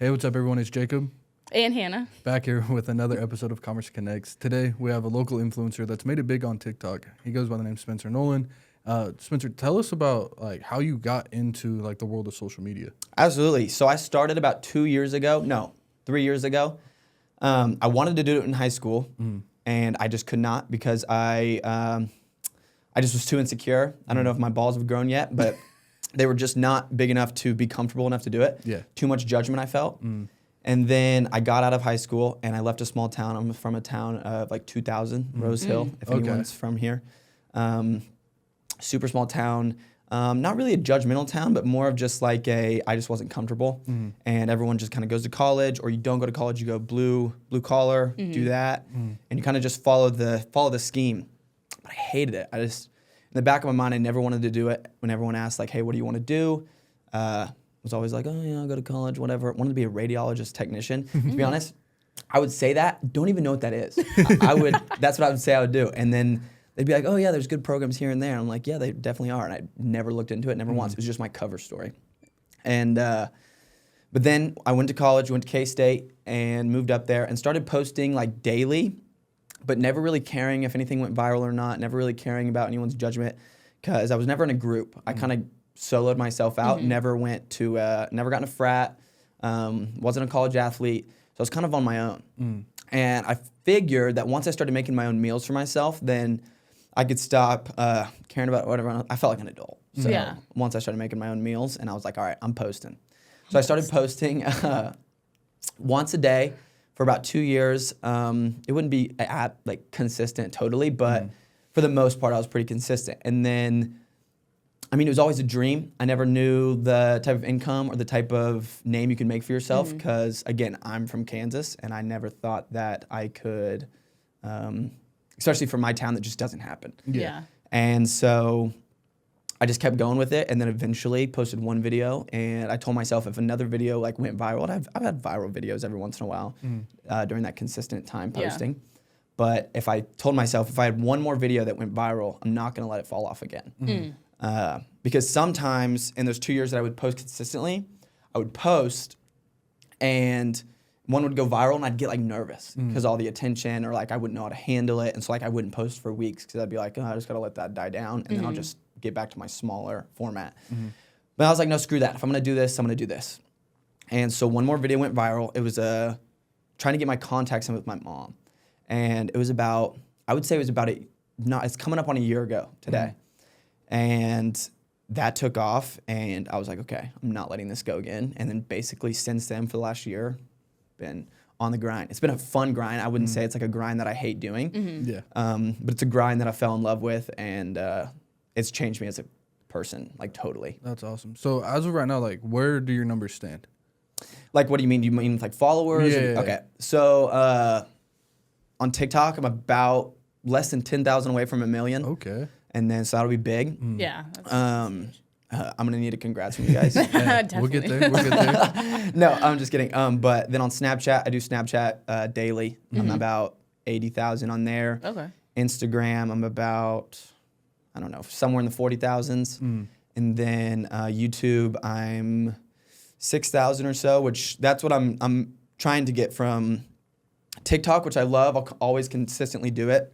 Hey, what's up, everyone? It's Jacob. And Hannah. Back here with another episode of Commerce Connects. Today, we have a local influencer that's made it big on TikTok. He goes by the name Spencer Nolan. Spencer, tell us about how you got into the world of social media. Absolutely. So I started about 3 years ago. I wanted to do it in high school, and I just could not because I just was too insecure. I don't know if my balls have grown yet, but they were just not big enough to be comfortable enough to do it. Yeah. Too much judgment I felt. And then I got out of high school and I left a small town. I'm from a town of 2,000, Rose Hill, if anyone's from here. Super small town. Not really a judgmental town, but more of just I just wasn't comfortable. And everyone just kind of goes to college, or you don't go to college, you go blue collar, do that. And you kind of just follow the scheme. But I hated it. In the back of my mind, I never wanted to do it. When everyone asked, hey, what do you want to do? I was always like, oh, yeah, I'll go to college, whatever. I wanted to be a radiologist technician. To be honest, I would say that. Don't even know what that is. That's what I would say I would do. And then they'd be like, oh, yeah, there's good programs here and there. I'm like, yeah, they definitely are. And I never looked into it, never once. It was just my cover story. And but then I went to college, went to K-State, and moved up there and started posting daily, but never really caring if anything went viral or not, never really caring about anyone's judgment, because I was never in a group. I kind of soloed myself out, never got in a frat, wasn't a college athlete, so I was kind of on my own. And I figured that once I started making my own meals for myself, then I could stop caring about whatever. I felt like an adult. So once I started making my own meals, and I was like, all right, I'm posting. So I started posting once a day for about 2 years. It wouldn't be consistent totally, but for the most part, I was pretty consistent. And then, it was always a dream. I never knew the type of income or the type of name you can make for yourself because, again, I'm from Kansas, and I never thought that I could, especially for my town, that just doesn't happen. Yeah. And so I just kept going with it, and then eventually posted one video, and I told myself if another video went viral, I've had viral videos every once in a while during that consistent time posting. But if I told myself if I had one more video that went viral, I'm not gonna let it fall off again. Because sometimes in those 2 years that I would post consistently, I would post and one would go viral and I'd get nervous because all the attention, or I wouldn't know how to handle it. And so I wouldn't post for weeks because I'd be like, oh, I just gotta let that die down, and then I'll just get back to my smaller format. But I was like, no, screw that. If I'm gonna do this, I'm gonna do this. And so one more video went viral. It was trying to get my contacts in with my mom. And it was about, it's coming up on a year ago today. And that took off, and I was like, okay, I'm not letting this go again. And then basically since then, for the last year, been on the grind. It's been a fun grind. I wouldn't say it's a grind that I hate doing. But it's a grind that I fell in love with, and it's changed me as a person, totally. That's awesome. So as of right now, where do your numbers stand? What do you mean? Do you mean followers? Yeah. Okay. So on TikTok, I'm about less than 10,000 away from 1 million. Okay. And then, so that'll be big. Yeah. I'm gonna need a congrats from you guys. We'll get there. No, I'm just kidding. But then on Snapchat, I do Snapchat daily. I'm about 80,000 on there. Okay. Instagram, I'm about, I don't know, somewhere in the 40,000s. And then YouTube, I'm 6,000 or so, which that's what I'm trying to get from TikTok, which I love. I'll always consistently do it.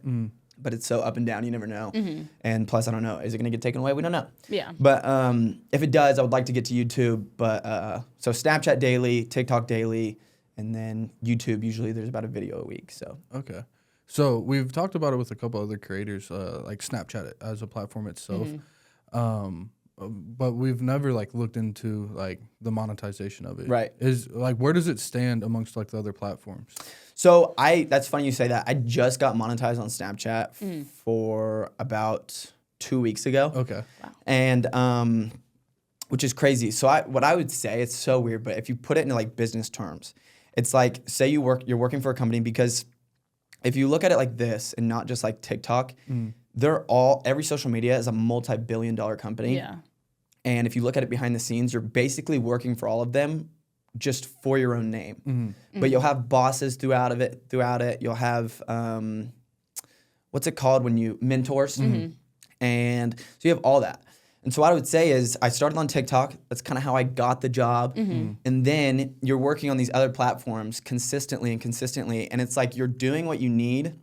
But it's so up and down, you never know. And plus, I don't know, is it gonna get taken away? We don't know. Yeah. But if it does, I would like to get to YouTube. But so Snapchat daily, TikTok daily, and then YouTube, usually there's about a video a week, so. Okay. So we've talked about it with a couple other creators, like Snapchat as a platform itself. But we've never looked into the monetization of it. Right. Is where does it stand amongst the other platforms? So that's funny you say that. I just got monetized on Snapchat for about 2 weeks ago. Okay. Wow. And which is crazy. So what I would say, it's so weird, but if you put it into business terms, it's say you're working for a company, because if you look at it like this and not just TikTok, every social media is a multi-billion-dollar company. Yeah. And if you look at it behind the scenes, you're basically working for all of them just for your own name. But you'll have bosses throughout it. You'll have, what's it called when you, mentors? And so you have all that. And so what I would say is I started on TikTok. That's kind of how I got the job. And then you're working on these other platforms consistently. And it's like you're doing what you need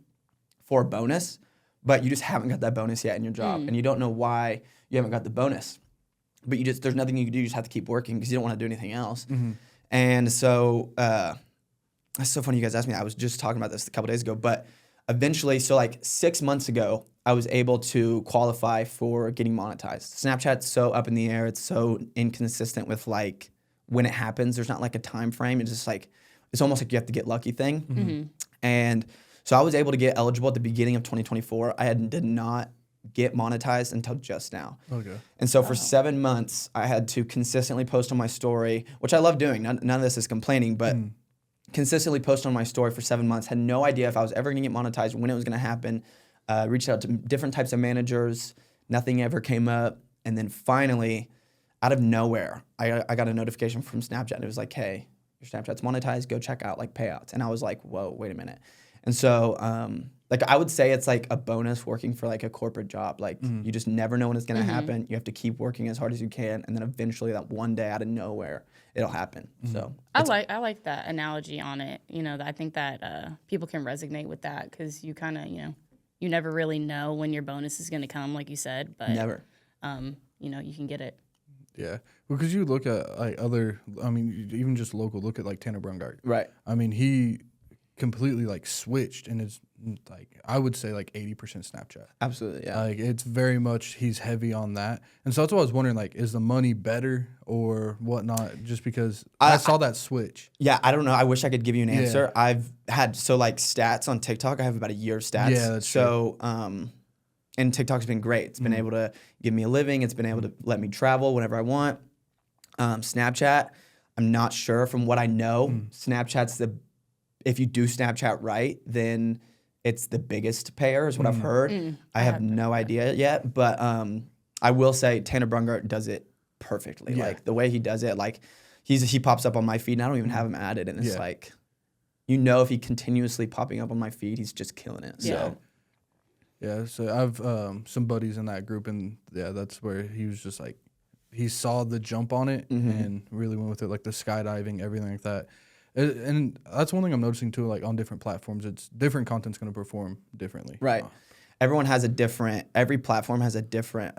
for a bonus, but you just haven't got that bonus yet in your job. And you don't know why you haven't got the bonus. But there's nothing you can do. You just have to keep working because you don't want to do anything else. And so that's so funny you guys asked me that. I was just talking about this a couple days ago. But eventually, so like 6 months ago, I was able to qualify for getting monetized. Snapchat's so up in the air. It's so inconsistent with like when it happens. There's not like a time frame. It's just like, it's almost like you have to get lucky thing. And so I was able to get eligible at the beginning of 2024. did not get monetized until just now. Okay. And so for 7 months, I had to consistently post on my story, which I love doing. None of this is complaining, but consistently post on my story for 7 months. Had no idea if I was ever going to get monetized, when it was going to happen. Reached out to different types of managers. Nothing ever came up. And then finally, out of nowhere, I got a notification from Snapchat. And it was like, hey, your Snapchat's monetized. Go check out like payouts. And I was like, whoa, wait a minute. And so like I would say it's like a bonus working for like a corporate job. Like you just never know when it's going to happen. You have to keep working as hard as you can. And then eventually that one day out of nowhere, it'll happen. So I like that analogy on it. You know, I think that people can resonate with that because you kind of, you never really know when your bonus is going to come, like you said. But never. You can get it. Yeah, because you look at like other, I mean, even just local. Look at like Tanner Brungart. Right. I mean, he completely like switched and is like, I would say like 80% Snapchat. Absolutely, yeah. Like it's very much, he's heavy on that. And so that's what I was wondering, like, is the money better or whatnot? Just because I saw that switch. Yeah, I don't know. I wish I could give you an answer. I've had, like stats on TikTok. I have about a year of stats. Yeah, that's true. And TikTok's been great. It's been able to give me a living. It's been able to let me travel whenever I want. Snapchat, I'm not sure. From what I know, Snapchat's if you do Snapchat right, then it's the biggest payer is what I've heard. I have no idea yet, but I will say Tanner Brungart does it perfectly. Yeah. Like the way he does it, like he pops up on my feed and I don't even have him added. And it's like, if he continuously popping up on my feed, he's just killing it. So. Yeah, so I've some buddies in that group, and that's where he was just like, he saw the jump on it and really went with it, like the skydiving, everything like that. And that's one thing I'm noticing too, like on different platforms, it's different content's going to perform differently. Right. Every platform has a different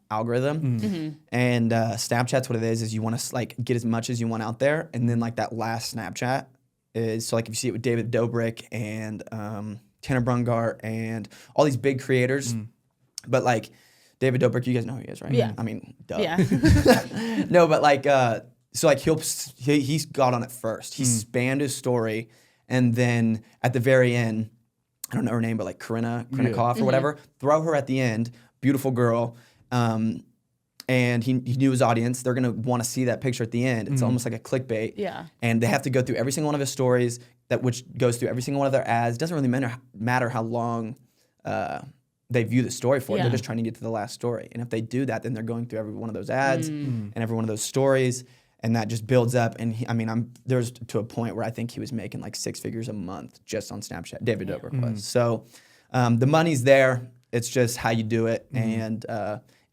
algorithm. And Snapchat's what it is you want to like get as much as you want out there. And then like that last Snapchat is, so like if you see it with David Dobrik and Tanner Brungart and all these big creators, but like David Dobrik, you guys know who he is, right? Yeah. I mean, duh. Yeah. No, but like, so like he's got on it first. He spammed his story, and then at the very end, I don't know her name, but like Krenikoff or whatever, throw her at the end, beautiful girl. And he knew his audience. They're gonna want to see that picture at the end. It's almost like a clickbait. Yeah. And they have to go through every single one of his stories, which goes through every single one of their ads. It doesn't really matter how long they view the story for. Yeah. They're just trying to get to the last story. And if they do that, then they're going through every one of those ads and every one of those stories, and that just builds up. And there's to a point where I think he was making like 6 figures a month just on Snapchat. David Dobrik was. So the money's there. It's just how you do it. And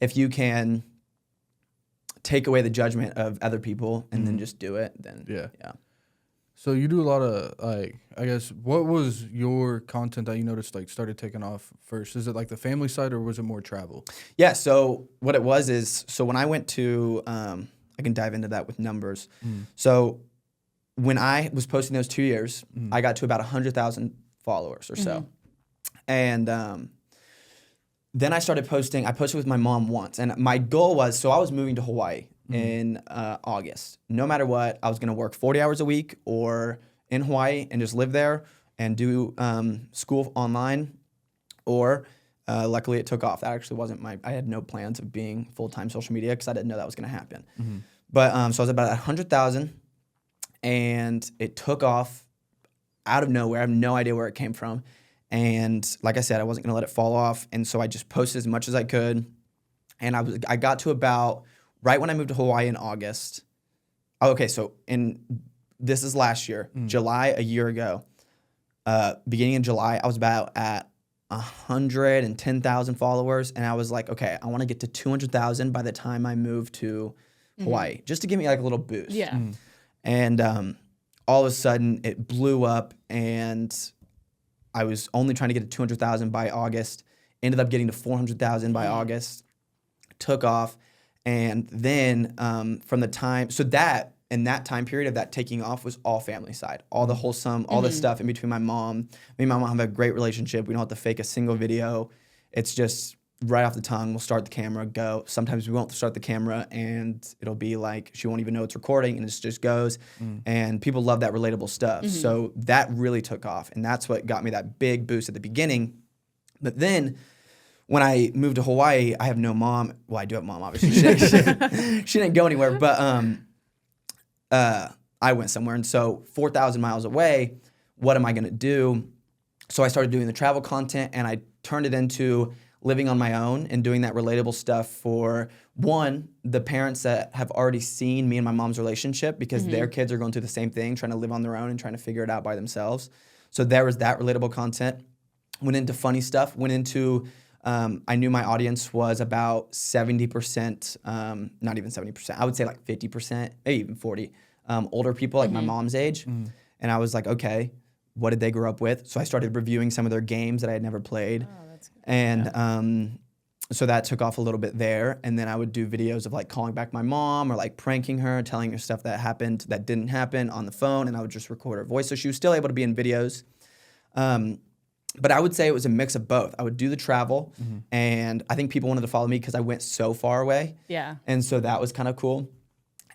if you can take away the judgment of other people and then just do it, then yeah. So you do a lot of like, I guess, what was your content that you noticed like started taking off first? Is it like the family side or was it more travel? Yeah, so what it was is, so when I went to, I can dive into that with numbers. So when I was posting those 2 years, I got to about 100,000 followers or so. And then I started posting. I posted with my mom once. And my goal was, so I was moving to Hawaii in August. No matter what, I was going to work 40 hours a week or in Hawaii and just live there and do school online. Or luckily it took off. That actually wasn't I had no plans of being full-time social media because I didn't know that was going to happen. But so I was about 100,000 and it took off out of nowhere. I have no idea where it came from. And like I said, I wasn't going to let it fall off. And so I just posted as much as I could. And I got to about, right when I moved to Hawaii in August. Oh, okay, so this is last year, July, a year ago. Beginning in July, I was about at 110,000 followers, and I was like, okay, I want to get to 200,000 by the time I move to Hawaii, just to give me like a little boost. Yeah. And all of a sudden, it blew up, and I was only trying to get to 200,000 by August. Ended up getting to 400,000 by August. Took off, and then from the time, so that in that time period of that taking off was all family side, all the wholesome, all the stuff in between my mom. Me and my mom have a great relationship. We don't have to fake a single video. It's just right off the tongue. We'll start the camera, go. Sometimes we won't start the camera, and it'll be like she won't even know it's recording, and it just goes. And people love that relatable stuff. So that really took off, and that's what got me that big boost at the beginning. But then when I moved to Hawaii, I have no mom. Well, I do have a mom, obviously. She didn't go anywhere, but I went somewhere. And so 4,000 miles away, what am I going to do? So I started doing the travel content, and I turned it into living on my own and doing that relatable stuff for, one, the parents that have already seen me and my mom's relationship, because their kids are going through the same thing, trying to live on their own and trying to figure it out by themselves. So there was that relatable content. Went into funny stuff, went into... I knew my audience was about 70%, not even 70%, I would say like 50%, maybe even 40, older people like my mom's age. And I was like, okay, what did they grow up with? So I started reviewing some of their games that I had never played. Oh, that's good. And so that took off a little bit there. And then I would do videos of like calling back my mom or like pranking her, telling her stuff that happened that didn't happen on the phone. And I would just record her voice. So she was still able to be in videos. But I would say it was a mix of both. I would do the travel, and I think people wanted to follow me because I went so far away. Yeah. And so that was kind of cool.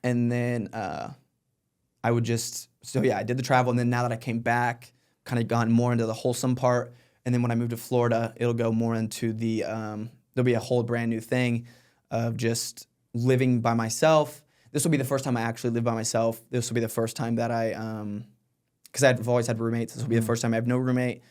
And then I would just, so yeah, I did the travel, and then now that I came back, kind of gone more into the wholesome part. And then when I moved to Florida, it'll go more into the, there'll be a whole brand new thing of just living by myself. This will be the first time I actually live by myself. This will be the first time that because I've always had roommates. This will be the first time I have no roommate.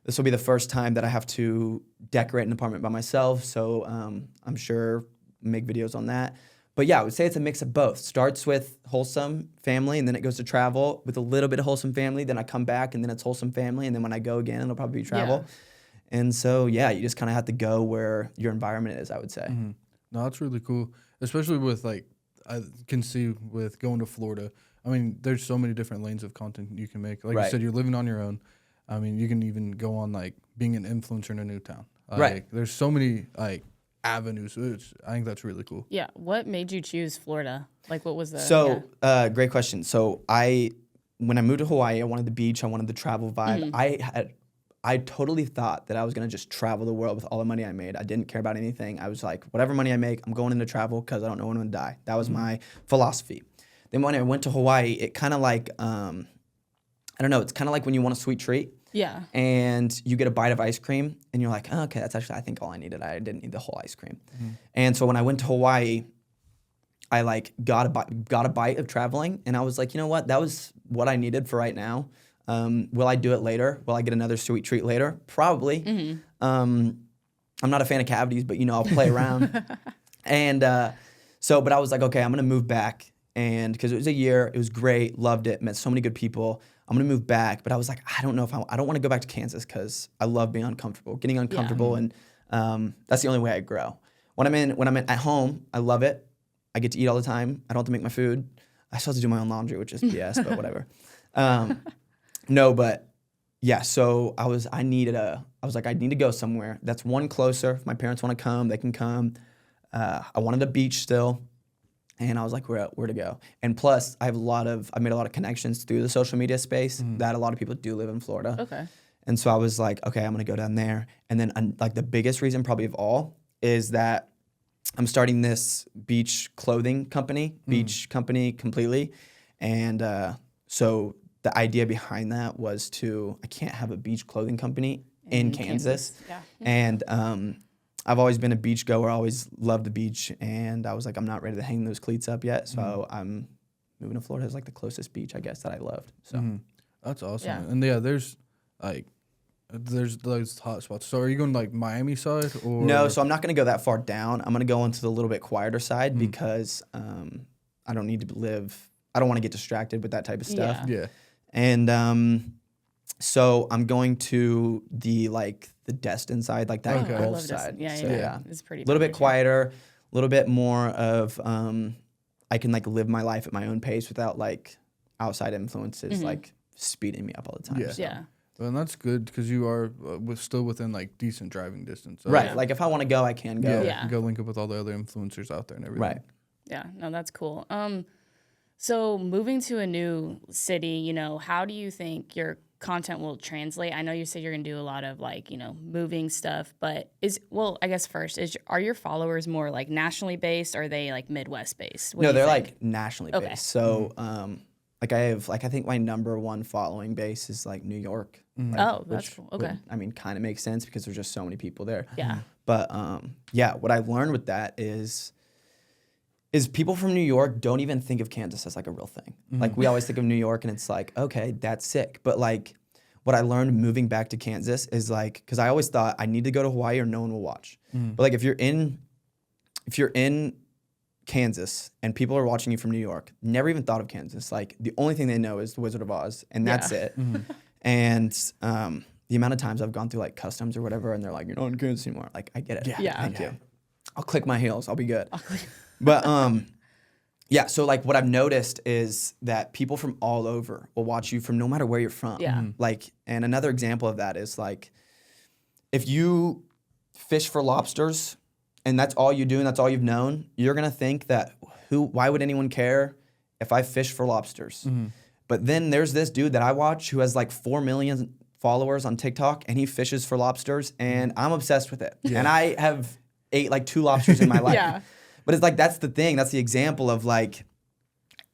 This will be the first time that I have to decorate an apartment by myself, so I'm sure make videos on that. But yeah, I would say it's a mix of both. Starts with wholesome family, and then it goes to travel with a little bit of wholesome family. Then I come back, and then it's wholesome family, and then when I go again, it'll probably be travel. Yeah. And so yeah, you just kind of have to go where your environment is, I would say. No, that's really cool, especially with like I can see with going to Florida. I mean, there's so many different lanes of content you can make. Like you said, you're living on your own. I mean, you can even go on like being an influencer in a new town. Like, there's so many like avenues. I think that's really cool. Yeah. What made you choose Florida? Like, what was the? Great question. So when I moved to Hawaii, I wanted the beach. I wanted the travel vibe. I totally thought that I was gonna just travel the world with all the money I made. I didn't care about anything. I was like, whatever money I make, I'm going into travel because I don't know when I'm gonna die. That was my philosophy. Then when I went to Hawaii, it kind of like I don't know. It's kind of like when you want a sweet treat. Yeah. And you get a bite of ice cream, and you're like, oh, okay, that's actually, I think, all I needed. I didn't need the whole ice cream. And so when I went to Hawaii, I like got a bite of traveling, and I was like, you know what? That was what I needed for right now. Will I do it later? Will I get another sweet treat later? Probably. I'm not a fan of cavities, but I'll play around. And but I was like, okay, I'm gonna move back, and because it was a year, it was great, loved it, met so many good people. I'm gonna move back, but I was like, I don't know if I don't want to go back to Kansas because I love being uncomfortable, getting uncomfortable, and that's the only way I grow. When I'm at home, I love it. I get to eat all the time. I don't have to make my food. I still have to do my own laundry, which is BS, but whatever. No, but yeah. So I was like, I need to go somewhere that's one closer. If my parents want to come, they can come. I wanted a beach still. And I was like, where to go? And plus, I made a lot of connections through the social media space that a lot of people do live in Florida. Okay. And so I was like, okay, I'm gonna go down there. And then like the biggest reason probably of all is that I'm starting this beach clothing company, beach company completely. And so the idea behind that was I can't have a beach clothing company in Kansas. Yeah. And I've always been a beach goer. I always loved the beach, and I was like, I'm not ready to hang those cleats up yet. So I'm moving to Florida. It's like the closest beach, I guess, that I loved. So That's awesome. Yeah. And yeah, there's those hot spots. So are you going like Miami side or no? So I'm not going to go that far down. I'm going to go into the little bit quieter side because I don't need to live. I don't want to get distracted with that type of stuff. Yeah. And So I'm going to the Destin side, like that Okay. I Gulf love Destin. side. Yeah, So, yeah. It's pretty a little fun bit there, too. quieter, a little bit more of I can live my life at my own pace without outside influences speeding me up all the time. Yeah. So. Yeah. And that's good because you are still within decent driving distance. So Right. Yeah. Like if I want to go, I can go. Yeah, Yeah. you go link up with all the other influencers out there and everything. Right. Yeah, no, that's cool. So moving to a new city, how do you think your content will translate? I know you said you're gonna do a lot of moving stuff, but I guess first are your followers more nationally based, or are they Midwest based? No, they're nationally based. Okay. So I have I think my number one following base is New York. Oh, that's which cool. Okay. kind of makes sense because there's just so many people there. Yeah. But what I've learned with that is people from New York don't even think of Kansas as a real thing. We always think of New York and it's okay, that's sick. But what I learned moving back to Kansas is because I always thought I need to go to Hawaii or no one will watch. But if you're in Kansas and people are watching you from New York, never even thought of Kansas. The only thing they know is the Wizard of Oz, and that's Yeah. it. And the amount of times I've gone through customs or whatever, and they're you're not in Kansas anymore. I get it. Yeah. Thank you. I'll click my heels. I'll be good. But so what I've noticed is that people from all over will watch you from no matter where you're from. Yeah. And another example of that is if you fish for lobsters and that's all you do and that's all you've known, you're gonna think that why would anyone care if I fish for lobsters? But then there's this dude that I watch who has 4 million followers on TikTok and he fishes for lobsters and I'm obsessed with it. And I have ate 2 lobsters in my life. Yeah. But it's that's the thing. That's the example of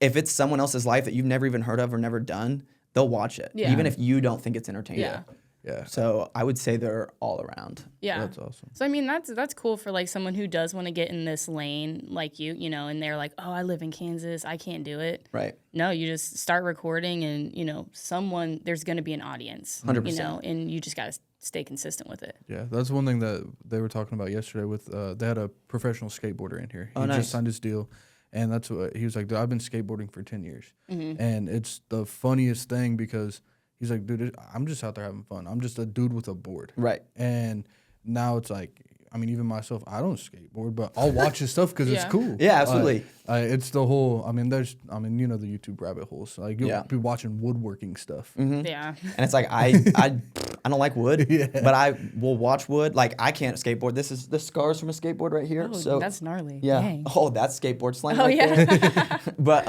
if it's someone else's life that you've never even heard of or never done, they'll watch it. Yeah. Even if you don't think it's entertaining. Yeah. Yeah. So I would say they're all around. Yeah. That's awesome. So that's cool for someone who does want to get in this lane like you, and they're oh, I live in Kansas, I can't do it. Right. No, you just start recording and there's going to be an audience. 100%. And you just got to stay consistent with it. Yeah, that's one thing that they were talking about yesterday with they had a professional skateboarder in here. He nice. just signed his deal, and that's what he was like, dude, I've been skateboarding for 10 years. And it's the funniest thing because he's like, dude, I'm just out there having fun. I'm just a dude with a board. Right. And now it's even myself, I don't skateboard, but I'll watch his stuff because it's Yeah. cool. Yeah, absolutely. It's the whole, the YouTube rabbit holes. You'll be watching woodworking stuff. Yeah. And it's I don't like wood, but I will watch wood. I can't skateboard. This is the scars from a skateboard right here. Oh, so that's gnarly. yeah. Dang. Oh, that's skateboard slang Oh, right yeah. there. But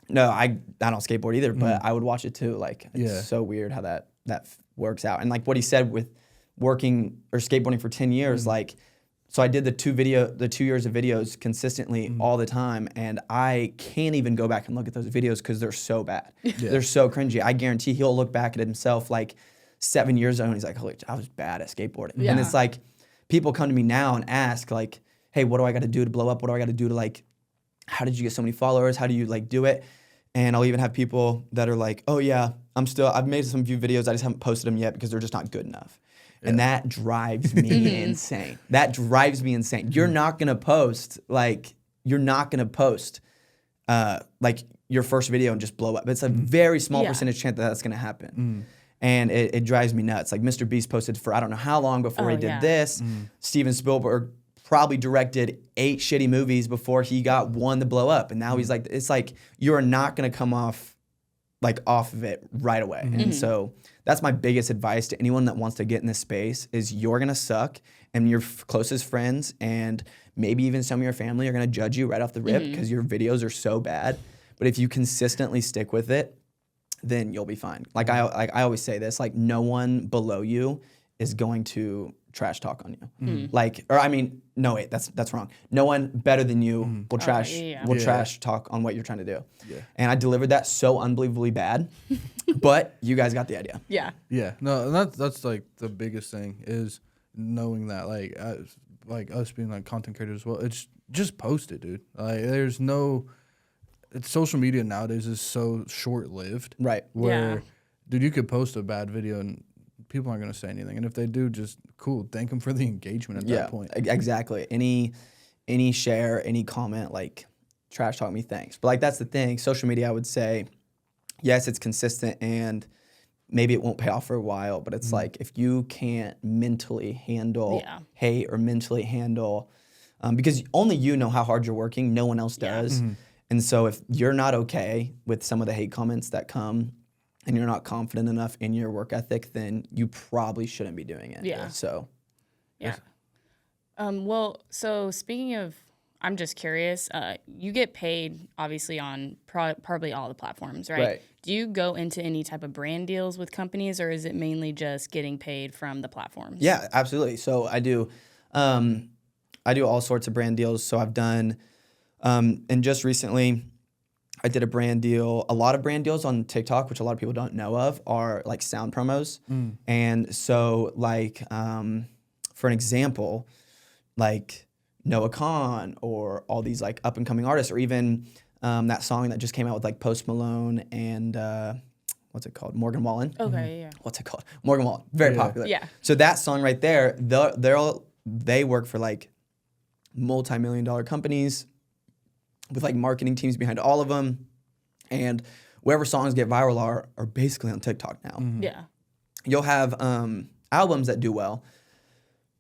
no, I don't skateboard either, but I would watch it too. It's so weird how that works out. And what he said with working or skateboarding for 10 years, so I did the 2 years of videos consistently all the time, and I can't even go back and look at those videos because they're so bad. They're so cringy. I guarantee he'll look back at himself 7 years ago and he's holy, I was bad at skateboarding. Yeah. And it's people come to me now and ask hey, what do I got to do to blow up? What do I got to do to how did you get so many followers? How do you do it? And I'll even have people that are oh yeah, I've made some few videos, I just haven't posted them yet because they're just not good enough. Yeah. And that drives me insane. That drives me insane. You're not gonna post your first video and just blow up. It's a very small percentage chance that that's gonna happen. And it drives me nuts. Mr. Beast posted for I don't know how long before he did this. Steven Spielberg probably directed 8 shitty movies before he got one to blow up. And now he's it's you're not gonna come off of it right away. And so that's my biggest advice to anyone that wants to get in this space is you're gonna suck and your closest friends and maybe even some of your family are gonna judge you right off the rip because your videos are so bad. But if you consistently stick with it, then you'll be fine. I always say this, no one below you is going to trash talk on you. No wait, that's wrong. No one better than you will trash talk on what you're trying to do. Yeah. And I delivered that so unbelievably bad, but you guys got the idea. Yeah. Yeah, no, and that's the biggest thing is knowing that us being content creators as well. It's just post it, dude. There's no. Social media nowadays is so short lived. Right. Where, dude, you could post a bad video and people aren't gonna say anything, and if they do, just cool. Thank them for the engagement at that point. Exactly. Any share, any comment, trash talk me, thanks. But that's the thing. Social media, I would say, yes, it's consistent and maybe it won't pay off for a while, but it's like if you can't mentally handle hate or mentally handle, because only you know how hard you're working, no one else does. And so if you're not okay with some of the hate comments that come and you're not confident enough in your work ethic, then you probably shouldn't be doing it. Yeah. So. Yeah. Well, so speaking of, I'm just curious, you get paid obviously on probably all the platforms, right? Right. Do you go into any type of brand deals with companies, or is it mainly just getting paid from the platforms? Yeah, absolutely. So I do all sorts of brand deals. So I've done, and just recently I did a brand deal. A lot of brand deals on TikTok, which a lot of people don't know of, are like sound promos. And so like, for an example, like Noah Khan or all these like up and coming artists, or even that song that just came out with like Post Malone and what's it called? Morgan Wallen. Okay, yeah. What's it called? Morgan Wallen. Very popular. Yeah. So that song right there, they work for like multi-million-dollar companies with like marketing teams behind all of them, and wherever songs get viral are basically on TikTok now. Yeah. You'll have albums that do well,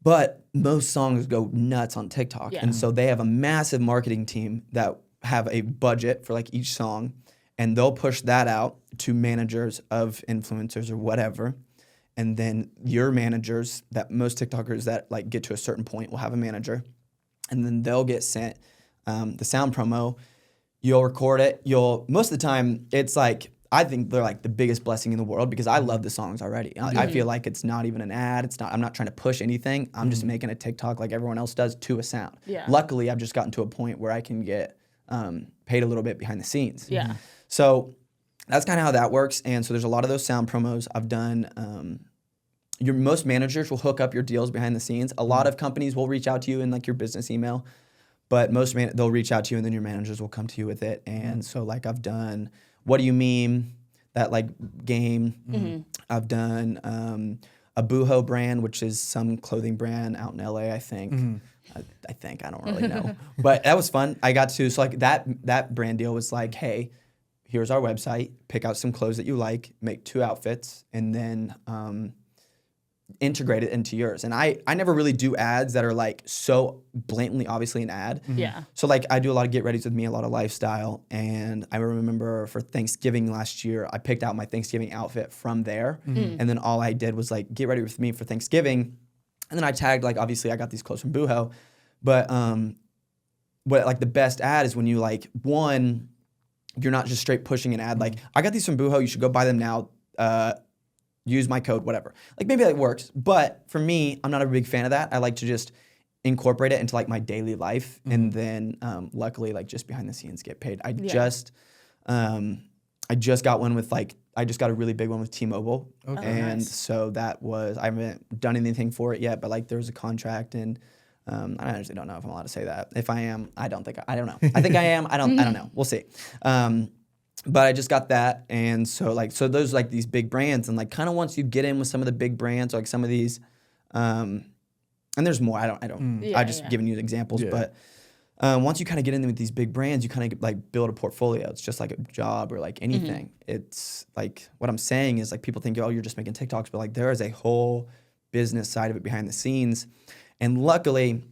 but most songs go nuts on TikTok. Yeah. And so they have a massive marketing team that have a budget for like each song, and they'll push that out to managers of influencers or whatever. And then your managers, that most TikTokers that like get to a certain point will have a manager, and then they'll get sent the sound promo. You'll record it. Most of the time, it's like, I think they're like the biggest blessing in the world because I love the songs already. I feel like it's not even an ad. I'm not trying to push anything. I'm just making a TikTok like everyone else does to a sound. Yeah. Luckily, I've just gotten to a point where I can get paid a little bit behind the scenes. Yeah. So that's kind of how that works. And so there's a lot of those sound promos I've done. Most managers will hook up your deals behind the scenes. A lot of companies will reach out to you in like your business email, but they'll reach out to you and then your managers will come to you with it. And so like I've done What Do You Mean? That like game. I've done a Boohoo brand, which is some clothing brand out in LA, I think. I don't really know. But that was fun. So like that brand deal was like, hey, here's our website, pick out some clothes that you like, make 2 outfits, and then integrate it into yours. And I never really do ads that are like so blatantly obviously an ad. Yeah. So like I do a lot of get readies with me, a lot of lifestyle. And I remember for Thanksgiving last year, I picked out my Thanksgiving outfit from there. And then all I did was like get ready with me for Thanksgiving. And then I tagged, like, obviously I got these clothes from Boohoo. But what like the best ad is when you like, one, you're not just straight pushing an ad. Like, I got these from Boohoo, you should go buy them now. Use my code, whatever. Like maybe that works, but for me, I'm not a big fan of that. I like to just incorporate it into like my daily life, and then luckily, like just behind the scenes, get paid. I just got one with I just got a really big one with T-Mobile, and so that was, I haven't done anything for it yet, but like there was a contract, and I actually don't know if I'm allowed to say that. If I am, I don't know. I think I am. I don't know. We'll see. But I just got that, and so those like these big brands, and like kind of once you get in with some of the big brands, like some of these, and there's more. I just giving you examples, but once you kind of get in with these big brands, you kind of like build a portfolio. It's just like a job or like anything. It's like what I'm saying is like people think, oh, you're just making TikToks, but like there is a whole business side of it behind the scenes, and luckily.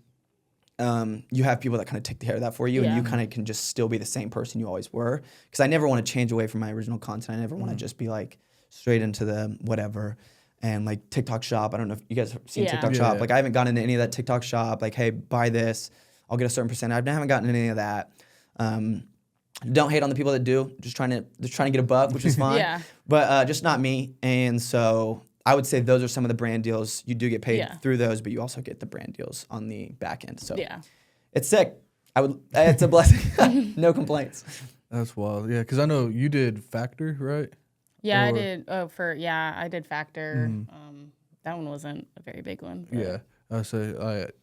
You have people that kind of take care of that for you, and you kind of can just still be the same person you always were. Because I never want to change away from my original content. I never want to just be like straight into the whatever. And like TikTok Shop, I don't know if you guys have seen TikTok Shop. Like I haven't gotten into any of that TikTok Shop. Like, hey, buy this, I'll get a certain percent. I haven't gotten into any of that. Don't hate on the people that do. Just trying to get a buck, which is fine. But just not me. And so I would say those are some of the brand deals. You do get paid through those, but you also get the brand deals on the back end. So it's sick. It's a blessing. No complaints. That's wild. Yeah, because I know you did Factor, right? Yeah, I did. I did Factor. That one wasn't a very big one. Yeah, I say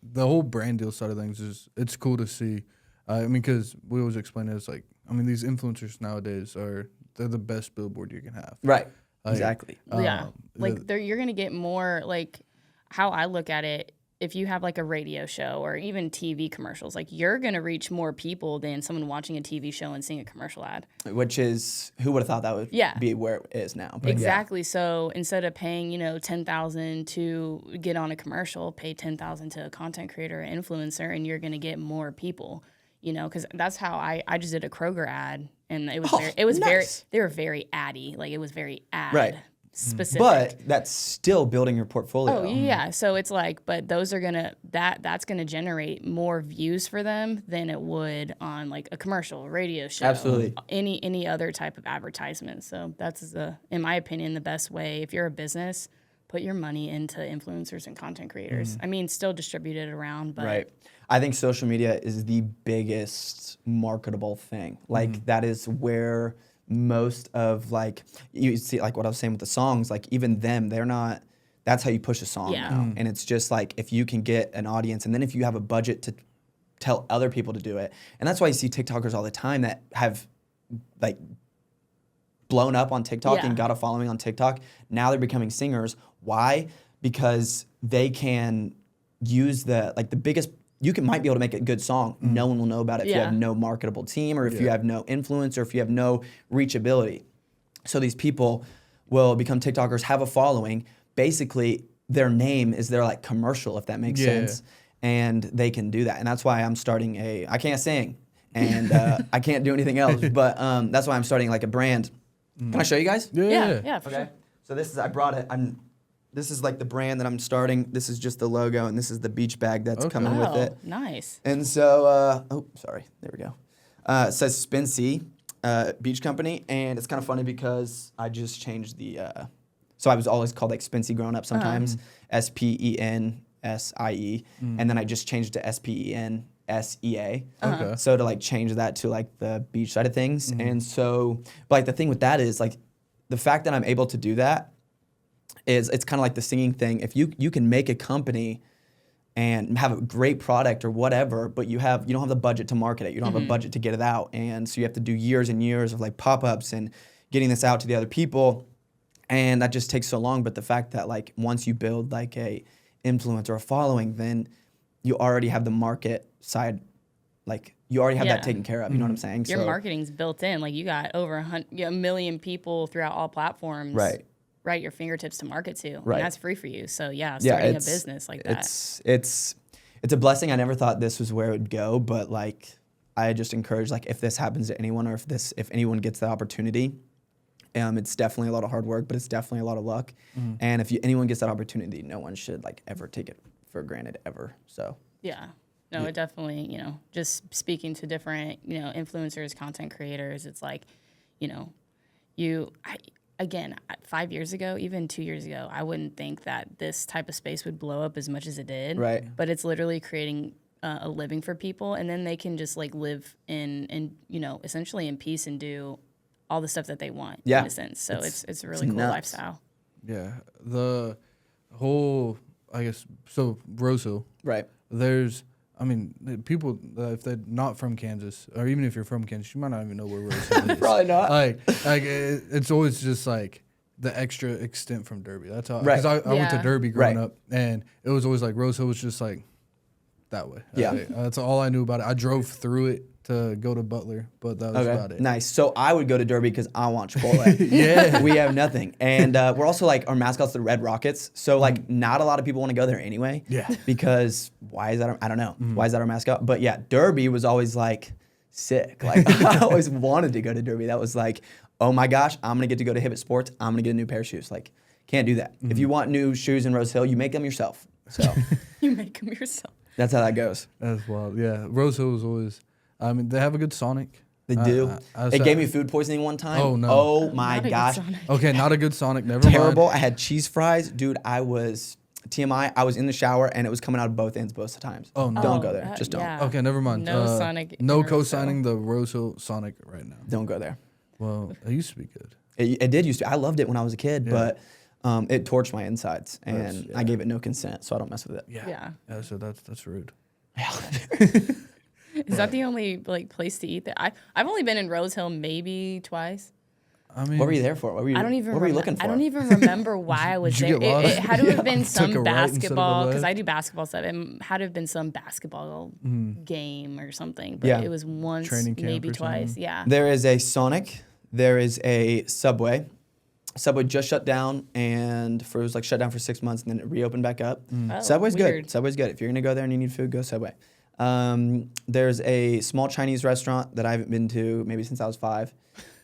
the whole brand deal side of things it's cool to see. I mean, because we always explain it as like, I mean, these influencers nowadays they're the best billboard you can have. Right. Like, exactly. Like you're gonna get more. Like how I look at it if you have like a radio show or even TV commercials, like you're going to reach more people than someone watching a TV show and seeing a commercial ad. Which is, who would have thought that would be where it is now? But Exactly. So instead of paying, $10,000 to get on a commercial, pay $10,000 to a content creator or influencer, and you're going to get more people. Because that's how I just did a Kroger ad, and it was nice. they were very addy, like it was very ad Right. specific. But that's still building your portfolio. Oh yeah, so it's like, but those are that's gonna generate more views for them than it would on like a commercial, radio show, Absolutely. any other type of advertisement. So that's in my opinion, the best way. If you're a business, put your money into influencers and content creators. I mean, still distribute it around, but Right. I think social media is the biggest marketable thing. Like that is where most of like, you see like what I was saying with the songs, like even them, that's how you push a song now. And it's just like, if you can get an audience, and then if you have a budget to tell other people to do it. And that's why you see TikTokers all the time that have like blown up on TikTok and got a following on TikTok. Now they're becoming singers. Why? Because they can use the biggest, might be able to make a good song. No one will know about it if you have no marketable team, or if you have no influence, or if you have no reachability. So these people will become TikTokers, have a following. Basically, their name is their like commercial, if that makes sense. And they can do that. And that's why I'm starting I can't sing, and I can't do anything else, but that's why I'm starting like a brand. Can I show you guys? yeah, for sure. So I brought it. This is like the brand that I'm starting. This is just the logo, and this is the beach bag that's coming with it. Nice. And so, sorry, there we go. It says Spency Beach Company, and it's kind of funny because I just changed so I was always called like Spency growing up sometimes, Spensie, and then I just changed it to Spensea. Okay. So to like change that to like the beach side of things. And so, but like the thing with that is like the fact that I'm able to do that is, it's kind of like the singing thing. If you can make a company and have a great product or whatever, but you don't have the budget to market it. You don't have a budget to get it out. And so you have to do years and years of like pop-ups and getting this out to the other people. And that just takes so long. But the fact that like once you build like a influence or a following, then you already have the market side, like you already have that taken care of. You know what I'm saying? Your marketing's built in. Like you got over a million people throughout all platforms. Right at your fingertips to market to. Right. And that's free for you. So starting a business like that. It's a blessing. I never thought this was where it would go, but like I just encourage, like if this happens to anyone, or if anyone gets the opportunity, it's definitely a lot of hard work, but it's definitely a lot of luck. And if anyone gets that opportunity, no one should like ever take it for granted ever. So yeah. No, it definitely, just speaking to different, influencers, content creators, it's like, again, 5 years ago, even 2 years ago, I wouldn't think that this type of space would blow up as much as it did. Right. But it's literally creating a living for people, and then they can just like live in essentially in peace and do all the stuff that they want. In a sense. So it's a really cool lifestyle. Yeah. The whole, I guess, so Rose Hill. Right. People, if they're not from Kansas, or even if you're from Kansas, you might not even know where Rose Hill is. Probably not. It's always just like the extra extent from Derby. That's how. Right. Because I went to Derby growing up, and it was always like Rose Hill was just like that way. Yeah. That's all I knew about it. I drove through it to go to Butler, but that was about it. Nice. So I would go to Derby because I want Chipotle. We have nothing. And we're also like, our mascot's the Red Rockets. So like not a lot of people want to go there anyway. Yeah. Because why is that? I don't know. Why is that our mascot? But yeah, Derby was always like sick. Like I always wanted to go to Derby. That was like, oh my gosh, I'm going to go to Hibbett Sports. I'm going to get a new pair of shoes. Like can't do that. If you want new shoes in Rose Hill, you make them yourself. So you make them yourself. That's how that goes. That's wild. Yeah. Rose Hill was always, they have a good Sonic. They do. It gave me food poisoning one time. Oh, no. Oh, my gosh. Okay, not a good Sonic. Never mind. Terrible. I had cheese fries. Dude, I was in the shower, and it was coming out of both ends both times. Oh, no. Don't go there. Just don't. Yeah. Okay, never mind. No Sonic. No co-signing the Rose Hill Sonic right now. Don't go there. Well, it used to be good. It did used to. I loved it when I was a kid, but it torched my insides, and I gave it no consent, so I don't mess with it. Yeah, so that's rude. Is that the only like place to eat there? I've only been in Rose Hill maybe twice. I mean, What were you there for? What were you, I don't even. what were you looking for? I don't even remember why I was Did you there. get lost? It had to have been Took some a right instead of a basketball because left? I do basketball stuff. It had to have been some basketball game or something. But Yeah. it was once, Training camp maybe or twice. something? Yeah. There is a Sonic. There is a Subway. Subway just shut down, and it was like shut down for 6 months, and then it reopened back up. Oh, Subway's weird. good. Subway's good. If you're gonna go there and you need food, go Subway. There's a small Chinese restaurant that I haven't been to maybe since I was 5,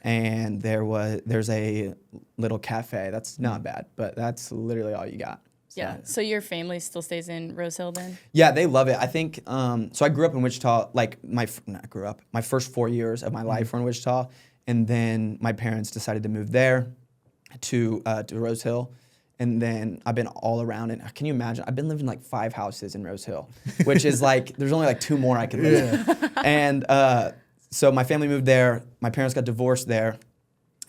and there's a little cafe. That's not bad, but that's literally all you got. So. Yeah. So your family still stays in Rose Hill then? Yeah, they love it. I think, so I grew up in Wichita, like my first 4 years of my life were in Wichita, and then my parents decided to move there to Rose Hill, and then I've been all around it. Can you imagine? I've been living in like 5 houses in Rose Hill, which is like, there's only like 2 more I could live in. And so my family moved there, my parents got divorced there,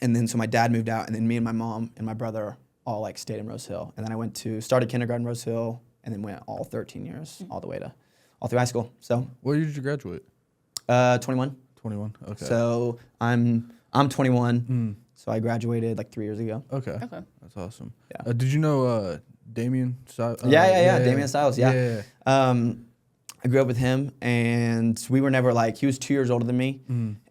and then so my dad moved out, and then me and my mom and my brother all like stayed in Rose Hill. And then I started kindergarten in Rose Hill, and then went all 13 years, all through high school. So What year did you graduate? 21. 21. Okay. So I'm 21. So I graduated like 3 years ago. Okay. Okay. That's awesome. Yeah. Did you know Damien? Yeah. Damian Styles, yeah. Yeah. I grew up with him, and we were never like, he was 2 years older than me,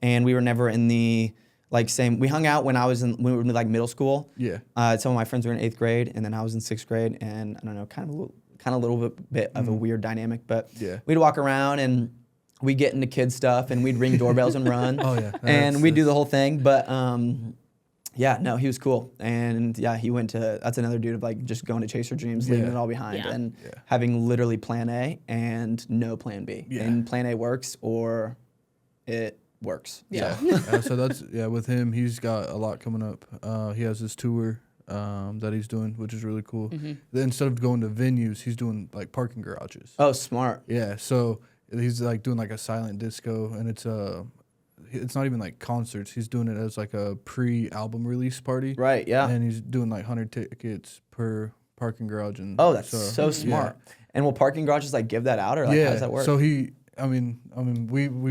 and we were never in the like same. We hung out when we were in like middle school. Yeah. Some of my friends were in 8th grade, and then I was in 6th grade, and I don't know, kind of a little bit of a weird dynamic, but Yeah. we'd walk around and we'd get into kid stuff, and we'd ring doorbells and run. Oh, yeah. And we'd do the whole thing, but yeah, no, he was cool. And yeah, that's another dude of like just going to chase your dreams, leaving Yeah. it all behind, Yeah. and Yeah. having literally plan A and no plan B. Yeah. And plan A works or it works. Yeah. So that's with him, he's got a lot coming up. He has his tour that he's doing, which is really cool. Then instead of going to venues, he's doing like parking garages. Oh, smart. Yeah, so he's like doing like a silent disco, and it's not even like concerts. He's doing it as like a pre-album release party. Right, yeah. And he's doing like 100 tickets per parking garage. And Oh, that's so smart. And will parking garages like give that out, or like how does that work? So we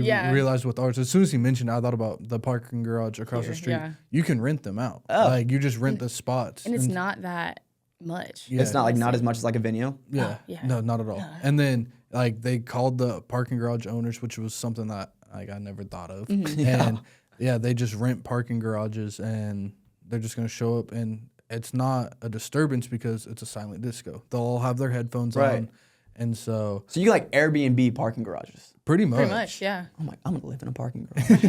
Yeah. realized with ours, as soon as he mentioned it, I thought about the parking garage across the Here, street. yeah. You can rent them out. Oh. Like you just rent the spots. And it's not that much. Yeah. It's not like not as much as like a venue. Yeah. Oh, yeah. No, not at all. And then like they called the parking garage owners, which was something that like I never thought of. And yeah, they just rent parking garages, and they're just gonna show up, and it's not a disturbance because it's a silent disco. They'll all have their headphones Right. on, and so So you can like Airbnb parking garages. pretty much. Pretty much, yeah. I'm like, I'm gonna live in a parking garage.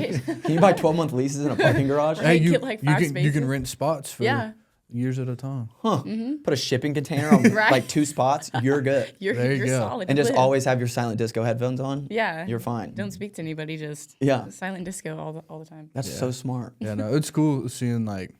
Can you buy 12-month leases in a parking garage? Right. Hey, you, Get, like, you 5 can you can spaces. rent spots for Yeah. years at a time. Huh. Put a shipping container on Right. like 2 spots. You're good. You're There you go. solid. And to just live. always have your silent disco headphones on. Yeah. You're fine. Don't speak to anybody, just Yeah. silent disco all the time. That's so smart. Yeah, no, it's cool seeing like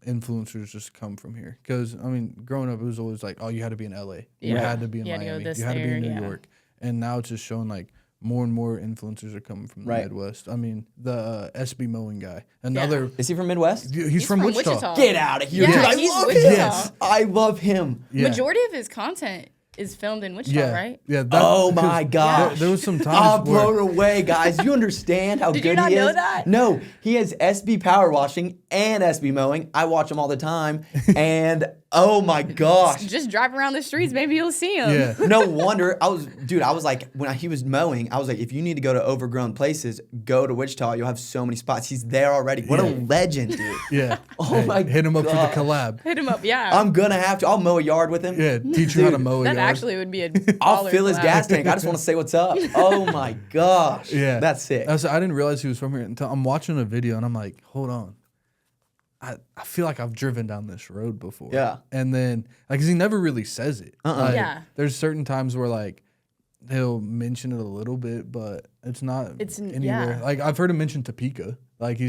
influencers just come from here. Because I mean, growing up, it was always like, oh, you had to be in LA, you Yeah. had to be in You had to go Miami, this you had to be in there, New yeah. York, and now it's just showing like more and more influencers are coming from the Right. Midwest. I mean, the SB Mowing guy, another. Is he from Midwest? He's from Wichita. Get out of here. Yeah, Dude, I he's love Wichita. him. Yes. I love him. Yeah. Majority of his content is filmed in Wichita, Yeah, right? yeah. Oh my 'cause gosh. There was some I'm times where blown away, guys. You understand how Did good you not he know is? that? No, he has SB Power Washing and SB Mowing. I watch him all the time, and oh my gosh. Just drive around the streets, maybe you'll see him. yeah. No wonder. I was like, when he was mowing, I was like, if you need to go to overgrown places, go to Wichita. You'll have so many spots. He's there already. What a legend, dude. Yeah. Oh my Hit him up for gosh. the collab. Hit him up, yeah. I'm gonna have to. I'll mow a yard with him. Yeah, teach you how to mow a that yard. actually would be a I'll baller fill his collab. gas tank. I just want to say what's up. Oh my gosh. Yeah, That's sick. I didn't realize he was from here until I'm watching a video, and I'm like, hold on. I feel like I've driven down this road before. Yeah. And then, like, 'cause he never really says it. Like, Yeah. There's certain times where, like, he'll mention it a little bit, but it's not anywhere. yeah. Like, I've heard him mention Topeka. Like,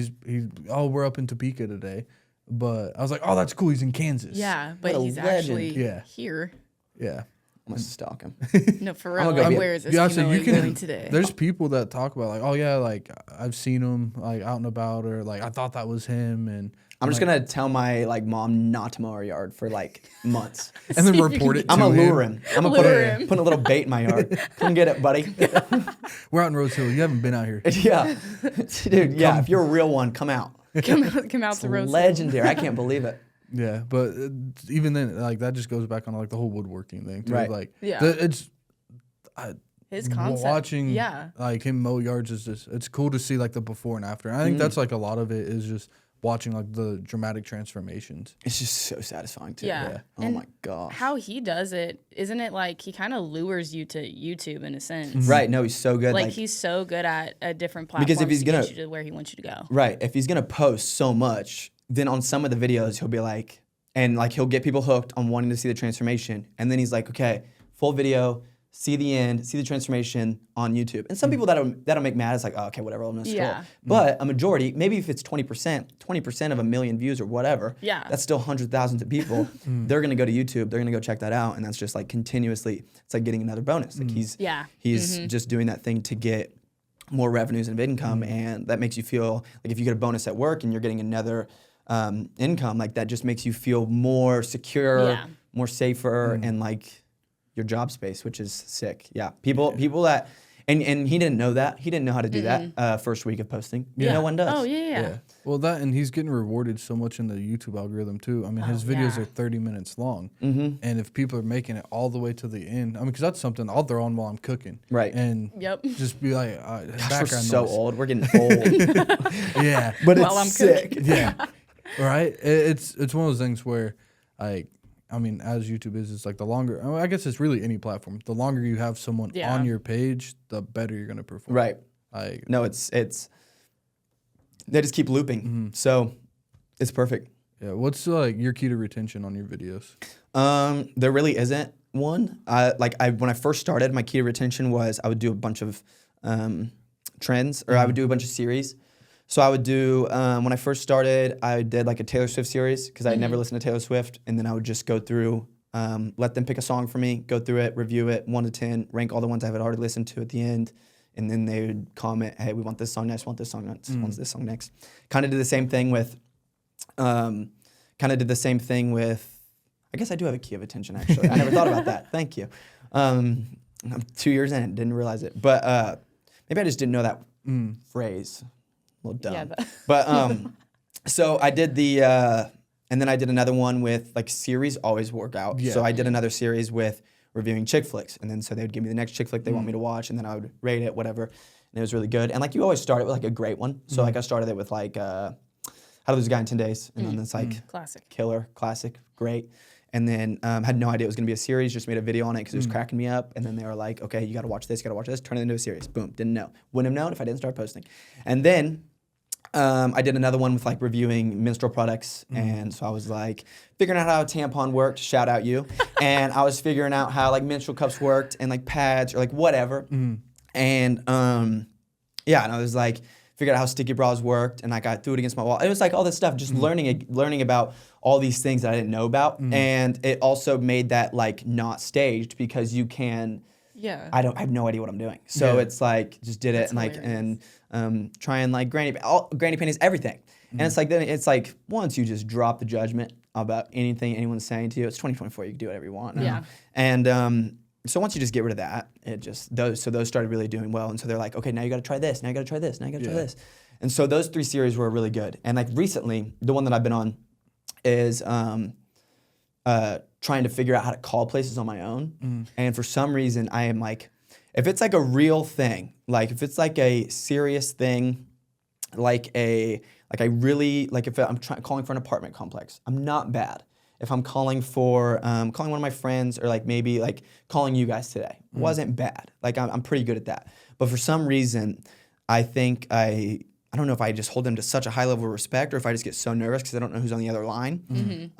we're up in Topeka today. But I was like, oh, that's cool. He's in Kansas. Yeah, but What a he's legend. actually Yeah. here. Yeah. I'm gonna stalk him. No, for I'm real. gonna go Like, be- where is this Yeah, so you going can. today? There's people that talk about like, oh yeah, like I've seen him like out and about, or like I thought that was him, and I'm just gonna tell my like mom not to mow our yard for like months. and then See if you report can it to I'm gonna lure him. him. I'm gonna Lure him. put a little bait in my yard. Come get it, buddy. We're out in Rose Hill. You haven't been out here. Yeah, dude. Yeah, if you're a real one, come out. come out It's to roast him. legendary. I can't believe it. Yeah, but even then, like that just goes back on like the whole woodworking thing, too. Right. Like, Yeah. it's His concept. watching, Yeah. like him mow yards is just it's cool to see like the before and after. And I think that's like a lot of it is just watching like the dramatic transformations. It's just so satisfying too. Yeah. Oh And my gosh. how he does it, isn't it like he kind of lures you to YouTube in a sense? Right. No, he's so good. Like he's so good at a different platforms Because if he's to get gonna- you to where he wants you to go. Right. If he's gonna post so much, then on some of the videos he'll be like, and like he'll get people hooked on wanting to see the transformation, and then he's like, okay, full video, see the end, see the transformation on YouTube. And some people that'll make mad. It's like, oh, okay, whatever, I'm gonna scroll. Yeah. But a majority, maybe if it's 20% of a million views or whatever, Yeah. that's still hundreds of thousands of people. They're gonna go to YouTube, they're gonna go check that out, and that's just like continuously. It's like getting another bonus. Like he's just doing that thing to get more revenues and income, and that makes you feel like if you get a bonus at work and you're getting another income, like that just makes you feel more secure, more safer, and like your job space, which is sick. Yeah, people that, and he didn't know that. He didn't know how to do that first week of posting. Yeah. No one does. Oh, yeah. Well, that and he's getting rewarded so much in the YouTube algorithm too. I mean, his videos are 30 minutes long, and if people are making it all the way to the end, I mean, because that's something I'll throw on while I'm cooking, Right. And Yep. just be like, Gosh, we're background so noise. old. We're getting old, Yeah, but While I'm it's sick. yeah, right. It's one of those things where, like, I mean, as YouTube is, it's like the longer. I mean, I guess it's really any platform. The longer you have someone on your page, the better you're gonna perform. Right. Like, No, it's they just keep looping, so it's perfect. yeah. What's like your key to retention on your videos? There really isn't one. When I first started, my key to retention was I would do a bunch of trends, or I would do a bunch of series. So I would do, when I first started, I did like a Taylor Swift series because I had never listened to Taylor Swift. And then I would just go through, let them pick a song for me, go through it, review it, 1 to 10, rank all the ones I had already listened to at the end. And then they would comment, hey, we want this song next, want this song next, want this song next. Kind of did the same thing with, I guess I do have a key of attention actually. I never thought about that. Thank you. I'm 2 years in, didn't realize it. But maybe I just didn't know that phrase. A little dumb. Yeah, but so I did the, and then I did another one with like series always work out. Yeah. So I did another series with reviewing chick flicks. And then so they would give me the next chick flick they want me to watch, and then I would rate it, whatever. And it was really good. And like you always start it with like a great one. So like I started it with like, How to Lose a Guy in 10 Days. And then it's like Classic. killer, classic, great. And then had no idea it was going to be a series, just made a video on it because it was cracking me up. And then they were like, okay, you got to watch this, turn it into a series. Boom, didn't know. Wouldn't have known if I didn't start posting. And then I did another one with like reviewing menstrual products. And so I was like figuring out how a tampon worked, shout out you. And I was figuring out how like menstrual cups worked and like pads or like whatever. And yeah, and I was like, figured out how sticky bras worked, and like I threw it against my wall. It was like all this stuff, just learning about all these things that I didn't know about. And it also made that like not staged because you can, Yeah. I have no idea what I'm doing. So it's like, just did it. That's And like, hilarious. and try and like granny panties, everything. And it's like, then it's like, once you just drop the judgment about anything anyone's saying to you, it's 2024, you can do whatever you want now. Yeah. And so once you just get rid of that, it just, those started really doing well. And so they're like, okay, now you got to try this, now you got to try this, now you got to try this. And so those 3 series were really good. And like recently, the one that I've been on is trying to figure out how to call places on my own. And for some reason, I am like, if it's like a real thing, like if it's like a serious thing, like if I'm calling for an apartment complex, I'm not bad. If I'm calling for calling one of my friends, or like maybe like calling you guys today, wasn't bad. Like I'm pretty good at that. But for some reason, I think I don't know if I just hold them to such a high level of respect, or if I just get so nervous because I don't know who's on the other line.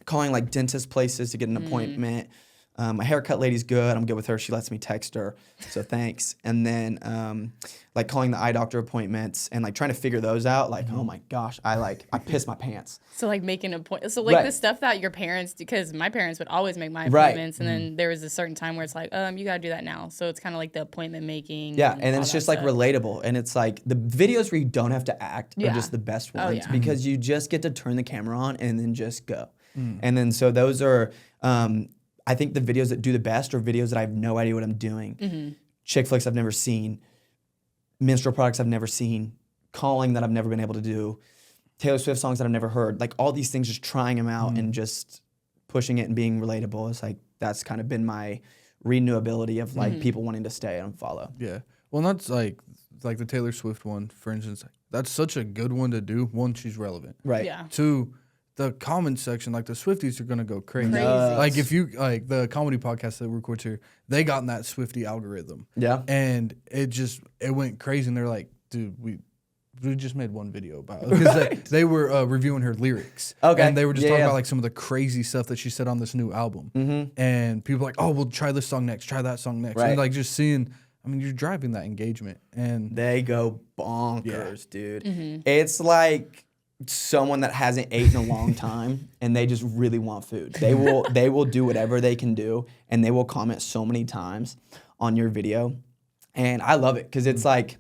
Calling like dentist places to get an appointment. My haircut lady's good. I'm good with her. She lets me text her, so thanks. And then like calling the eye doctor appointments and like trying to figure those out. Like, oh my gosh, I piss my pants. So like making a point. So like Right. the stuff that your parents, because my parents would always make my Right. appointments, and then there was a certain time where it's like, you gotta do that now. So it's kind of like the appointment making. Yeah, and all it's that just like stuff. relatable, and it's like the videos where you don't have to act are Yeah. just the best Oh, ones yeah. because you just get to turn the camera on and then just go. And then so those are, I think the videos that do the best are videos that I have no idea what I'm doing. Chick flicks I've never seen, menstrual products I've never seen, calling that I've never been able to do, Taylor Swift songs that I've never heard, like all these things, just trying them out and just pushing it and being relatable. It's like that's kind of been my renewability of like people wanting to stay and follow. Yeah. Well, and that's like the Taylor Swift one, for instance. That's such a good one to do. One, she's relevant. Right. Yeah. Two, the comment section, like the Swifties are gonna go crazy. Crazy. Like if you like the comedy podcast that we record here, they got in that Swiftie algorithm. Yeah. And it went crazy, and they're like, dude, we just made one video about it. Because they were reviewing her lyrics. Okay. And they were just Yeah, talking yeah. about like some of the crazy stuff that she said on this new album. And people were like, oh, we'll try this song next, try that song next. Right. And like just seeing, I mean, you're driving that engagement. And They go bonkers, dude. It's like someone that hasn't eaten in a long time and they just really want food. They will do whatever they can do, and they will comment so many times on your video. And I love it because it's like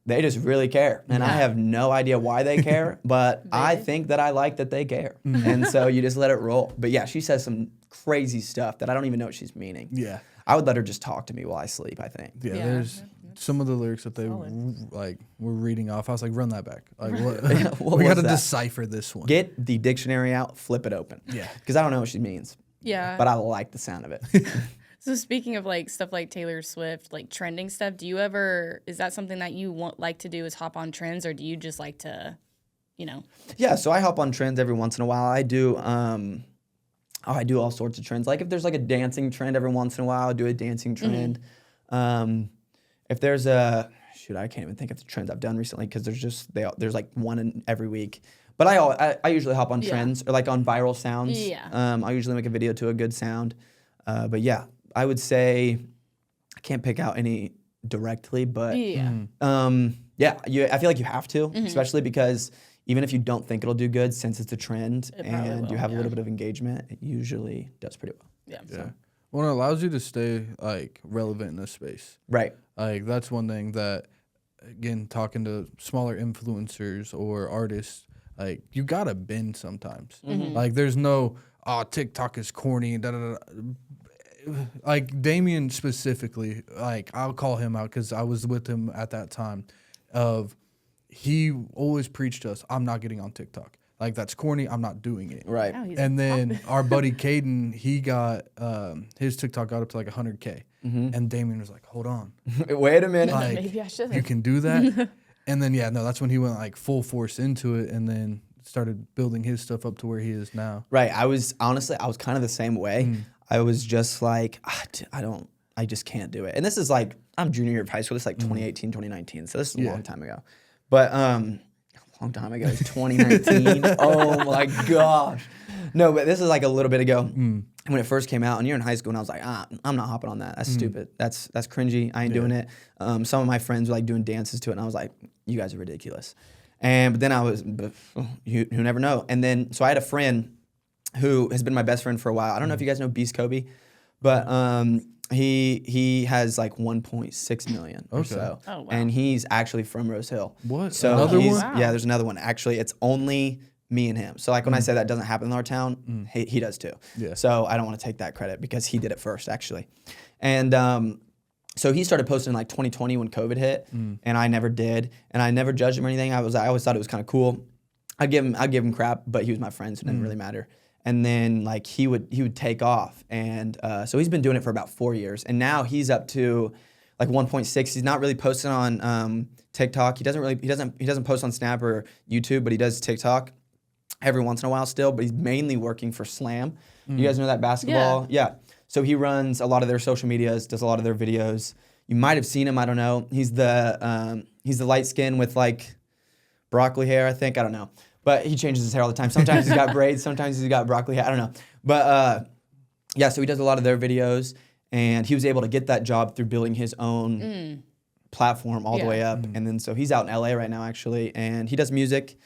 they just really care. And I have no idea why they care, but I think that I like that they care. And so you just let it roll. But yeah, she says some crazy stuff that I don't even know what she's meaning. yeah. I would let her just talk to me while I sleep, I think. Yeah, Yeah. there's some of the lyrics that they like were reading off. I was like, run that back. Like, what? What we got was to that? decipher this one. Get the dictionary out, flip it open. Yeah. Because I don't know what she means, Yeah. but I like the sound of it. So speaking of like stuff like Taylor Swift, like trending stuff, is that something that you like to do, is hop on trends, or do you just like to, Yeah, so I hop on trends every once in a while. I do I do all sorts of trends. Like if there's like a dancing trend every once in a while, I'll do a dancing trend. If there's I can't even think of the trends I've done recently because there's like one in every week. But I usually hop on trends or like on viral sounds. Yeah. I usually make a video to a good sound. But yeah, I would say I can't pick out any directly, but yeah. I feel like you have to, especially because even if you don't think it'll do good, since it's a trend It probably and you will, have a yeah. little bit of engagement, it usually does pretty well. Yeah. Yeah. Well, it allows you to stay like relevant in this space. Right. Like that's one thing that, again, talking to smaller influencers or artists, like you gotta bend sometimes. Like there's no, TikTok is corny and da da da. Like Damien specifically, like I'll call him out because I was with him at that time. He always preached to us, I'm not getting on TikTok. Like that's corny. I'm not doing it. Right. Now he's And then popping. our buddy Caden, he got his TikTok got up to like 100K, and Damien was like, "Hold on, Wait a minute. like Maybe I should. you can do that." And then that's when he went like full force into it, and then started building his stuff up to where he is now. Right. I was kind of the same way. I was just like, I just can't do it. And this is like, I'm junior year of high school. This is like 2018, 2019. So this is a long time ago. But a long time ago, it's 2019. Oh my gosh. No, but this is like a little bit ago when it first came out, and you're in high school, and I was like, I'm not hopping on that. That's stupid. That's cringy. I ain't doing it. Some of my friends were like doing dances to it, and I was like, you guys are ridiculous. But then you never know. And then, so I had a friend who has been my best friend for a while. I don't know if you guys know Beast Kobe, but he has like 1.6 million or so. Oh, wow. And he's actually from Rose Hill. What? So Another he's- one? Wow. Yeah, there's another one. Actually, it's only me and him. So like when I say that doesn't happen in our town, he does too. Yeah. So I don't want to take that credit because he did it first actually. And so he started posting in like 2020 when COVID hit, and I never did, and I never judged him or anything. I always thought it was kind of cool. I'd give him crap, but he was my friend, so it didn't really matter. And then like he would take off, and so he's been doing it for about 4 years, and now he's up to like 1.6. He's not really posting on TikTok. He doesn't post on Snap or YouTube, but he does TikTok every once in a while still. But he's mainly working for Slam. You guys know that basketball? Yeah. So he runs a lot of their social medias, does a lot of their videos. You might have seen him. I don't know. He's the light skin with like broccoli hair, I think. I don't know. But he changes his hair all the time. Sometimes he's got braids. Sometimes he's got broccoli hair. I don't know. But yeah, so he does a lot of their videos. And he was able to get that job through building his own platform all the way up. And then so he's out in LA right now, actually. And he does music,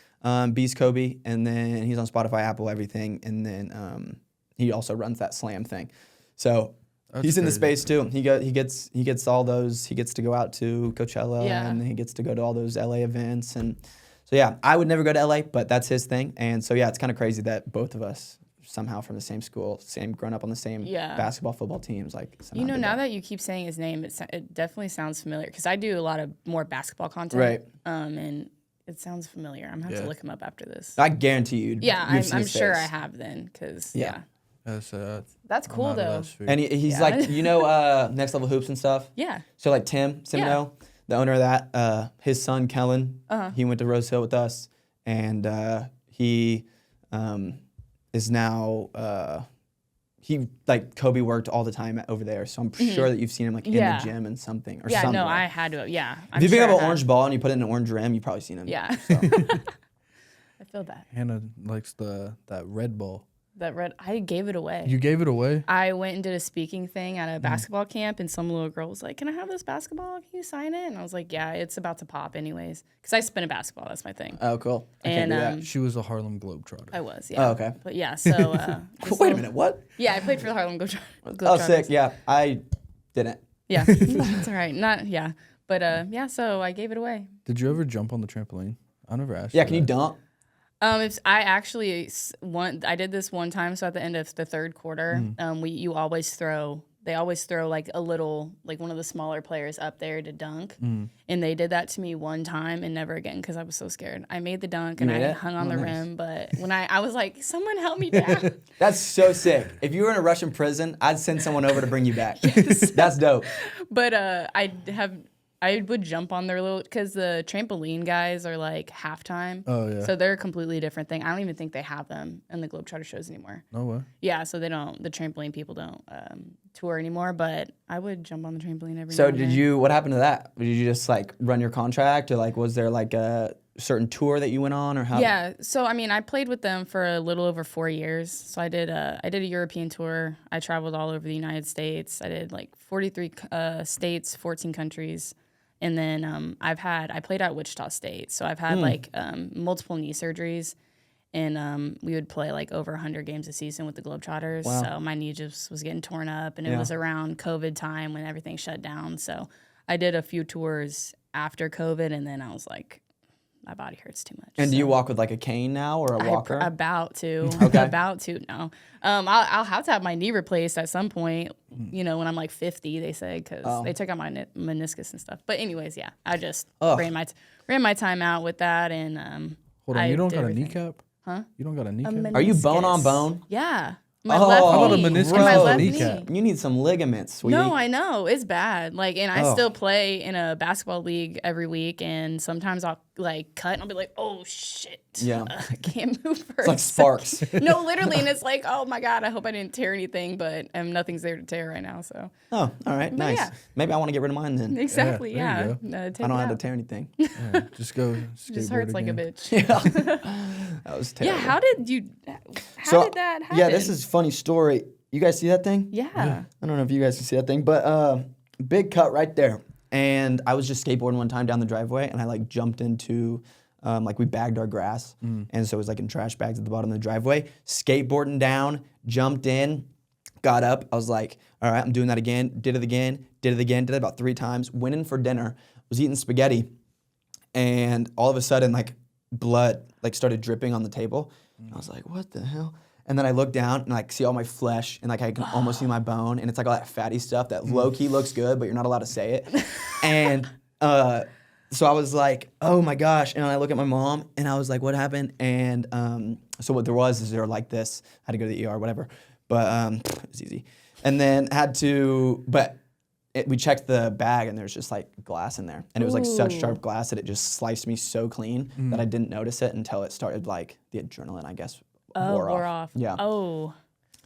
Beast Kobe. And then he's on Spotify, Apple, everything. And then he also runs that Slam thing. So he's in the crazy. space too. He gets all those. He gets to go out to Coachella, Yeah. and he gets to go to all those LA events. And so yeah, I would never go to LA, but that's his thing. And so yeah, it's kind of crazy that both of us somehow from the same school, grown up on the same Yeah. basketball, football teams. Like, somehow did Now that you keep saying his name, it definitely sounds familiar because I do a lot of more basketball content. Right. And it sounds familiar. I'm gonna have to look him up after this. I guarantee you. Yeah, you've seen I'm his sure I face. have then because Yeah. That's that's I'm cool out of though. that sphere. And he's Yeah. like, Next Level Hoops and stuff. Yeah. So like Tim Simno, the owner of that, his son Kellen, he went to Rose Hill with us, and he is now he like Kobe worked all the time over there. So I'm sure that you've seen him like in the gym and something or Yeah, something. no, I had to. Yeah, If you pick up an orange ball and you put it in an orange rim, you've probably seen him. Yeah. So. I feel that. Hannah likes that red ball. That red, I gave it away. You gave it away? I went and did a speaking thing at a basketball camp, and some little girl was like, "Can I have this basketball? Can you sign it?" And I was like, "Yeah, it's about to pop anyways." Because I spin a basketball. That's my thing. Oh, cool. I can't do that. She was a Harlem Globetrotter. I was, yeah. Oh, okay. But yeah, so. Wait a minute, what? Yeah, I played for the Harlem Globetrotters. Oh, sick. Yeah, I didn't. Yeah, it's all right. But yeah, so I gave it away. Did you ever jump on the trampoline? I never asked. Yeah, can you dunk? I actually I did this one time. So at the end of the third quarter, they always throw like a little, like one of the smaller players up there to dunk, and they did that to me one time and never again because I was so scared. I made the dunk and I hung on the rim, but when I was like, someone help me down. That's so sick. If you were in a Russian prison, I'd send someone over to bring you back. That's dope. But I would jump on their because the trampoline guys are like halftime. Oh, yeah. So they're a completely different thing. I don't even think they have them in the Globetrotter shows anymore. No way. Yeah, so the trampoline people don't tour anymore, but I would jump on the trampoline every So now and then. what happened to that? Did you just like run your contract, or like was there like a certain tour that you went on, or how? Yeah, so I mean, I played with them for a little over 4 years. So I did a European tour. I traveled all over the United States. I did like 43 states, 14 countries. And then I played at Wichita State, so I've had like multiple knee surgeries, and we would play like over 100 games a season with the Globetrotters. Wow. So my knee just was getting torn up, and it was around COVID time when everything shut down. So I did a few tours after COVID, and then I was like, my body hurts too much. And do you walk with like a cane now or a walker? About to. Okay. About to, no. I'll have to have my knee replaced at some point, when I'm like 50, they say, because they took out my meniscus and stuff. But anyways, yeah, I just ran my time out with that. And Hold on, you don't did got everything. a kneecap? Huh? You don't got a kneecap? Are you bone on Meniscus. bone? Yeah. My Oh, left how knee. about a meniscus And my on a left kneecap? knee. You need some ligaments, sweetie. No, I know. It's bad. Like, and I still play in a basketball league every week, and sometimes I'll like cut and I'll be like, oh shit. Yeah. I can't move for It's like sparks. No, literally, and it's like, oh my god, I hope I didn't tear anything, but nothing's there to tear right now. So Oh, all right, nice. yeah. Maybe I want to get rid of mine then. exactly, there yeah. you Take I don't it have to out. tear anything. Yeah, just go skateboard Just hurts like a again. bitch. That was Yeah, terrible. how did you? How So, did that happen? Yeah, this is a funny story. You guys see that thing? Yeah. I don't know if you guys can see that thing, but big cut right there. And I was just skateboarding one time down the driveway, and I like jumped into, like we bagged our grass, and so it was like in trash bags at the bottom of the driveway. Skateboarding down, jumped in, got up. I was like, all right, I'm doing that again. Did it again. Did it about 3 times. Went in for dinner. Was eating spaghetti, and all of a sudden, like blood like started dripping on the table. And I was like, what the hell? And then I look down and like see all my flesh, and like I can almost see my bone, and it's like all that fatty stuff that low key looks good, but you're not allowed to say it. And so I was like, oh my gosh. And I look at my mom, and I was like, what happened? And so what there was is they were like this. I had to go to the ER, whatever. But it was easy. And then we checked the bag, and there's just like glass in there. And it was like such sharp glass that it just sliced me so clean that I didn't notice it until it started like the adrenaline, I guess, wore off. Yeah. Oh.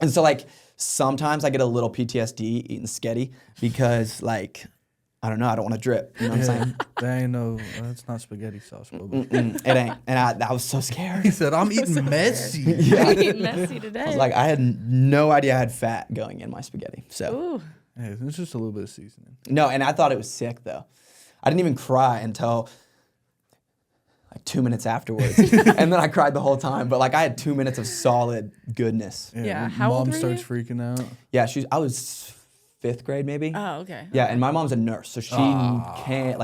And so like sometimes I get a little PTSD eating spaghetti because like, I don't know, I don't want to drip. You know what I'm saying? That ain't that's not spaghetti sauce, Bubba. It ain't. And I was so scared. He said, I'm eating messy. I eat messy today. I was like, I had no idea I had fat going in my spaghetti. So Ooh. Hey, it's just a little bit of seasoning. no, and I thought it was sick though. I didn't even cry until like 2 minutes afterwards. And then I cried the whole time. But like I had 2 minutes of solid goodness. Yeah, when how old Mom were starts you? freaking out. Yeah, I was 5th grade maybe. Oh, okay. Yeah, and my mom's a nurse, so she can't,